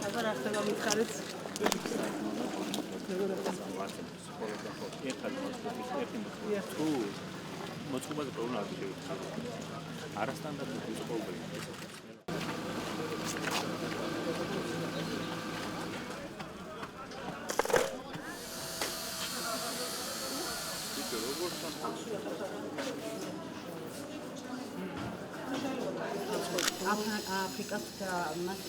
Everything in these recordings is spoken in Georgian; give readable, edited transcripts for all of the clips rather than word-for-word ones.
აბა რა ხდება მითხარით? მოწყობაზე პრობლემა არ შეიძლება. არასტანდარტული სკოლები. აფრიკას და მას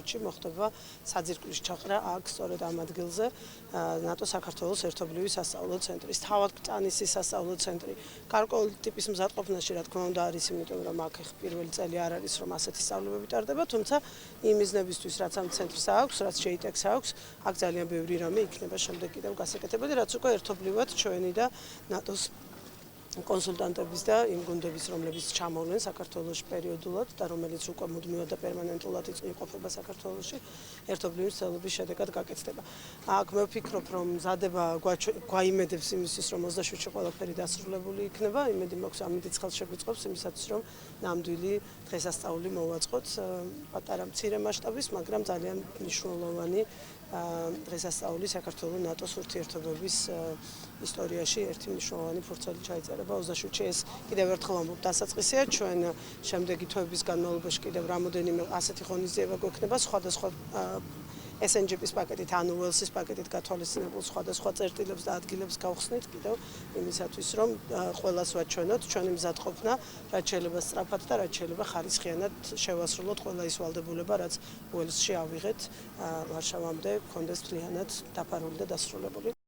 ში მოხდება საძირკვლის ჩაყრა აქ სწორედ ამ ადგილზე ნატო საქართველოს ერთობლივი სასწავლო ცენტრის თავად კწანისის სასწავლო ცენტრი გარკვეული ტიპის მზადყოფნაში რა თქმა უნდა არის იმიტომ რომ აქ პირველი წელი არ არის რომ ასეთი სწავლებები ტარდება თუმცა იმ მიზნებისთვის რაც ამ ცენტრს აქვს რაც შეიტექს აქვს აქ ძალიან ბევრი რამე იქნება შემდეგ კიდევ გასაკეთებელი რაც უკვე ერთობლივად ჩვენი და ნატოს კონსულტანტების და იმ გუნდების რომლებიც ჩამოვლენ საქართველოს პერიოდულად და რომელიც უკვე მუდმივად და პერმანენტულად იყოფება საქართველოში ერთობლივი ცდელობის შედეგად გაკეთდება. აქ მე ვფიქრობ რომ მზადება გვაიმედებს იმისთვის რომ 27-ში ყველაფერი დასრულებული იქნება, იმედი მაქვს ამით ხელს შეგვიწყობს იმისათვის რომ ნამდვილი დღესასწაული მოვაწყოთ პატარა მცირე მასშტაბის, მაგრამ ძალიან მნიშვნელოვანი დღესასწაული საქართველოს ნატოს ურთიერთობების ისტორიაში ერთი მნიშვნელოვანი ფურცელი ჩაიწერება 27-ში ეს კიდევ ერთხელ ამბობ დასაწყისია ჩვენ შემდეგი თვეების განმავლობაში კიდევ რამოდენიმე ასეთი ღონისძიება გვექნება სხვადასხვა SNGP-ის პაკეტით ანუ ველსის პაკეტით გათვალისწინებულ სხვადასხვა წერტილებს და ადგილებს გავხსნით კიდევ იმისათვის რომ ყველას ვაჩვენოთ ჩვენი მზადყოფნა რაც შეიძლება სწრაფად და რაც შეიძლება ხარისხიანად შევასრულოთ ყველა ის ვალდებულება რაც ველსში ავიღეთ ვარშავამდე გქონდეს მთლიანად დაფარული და დასრულებული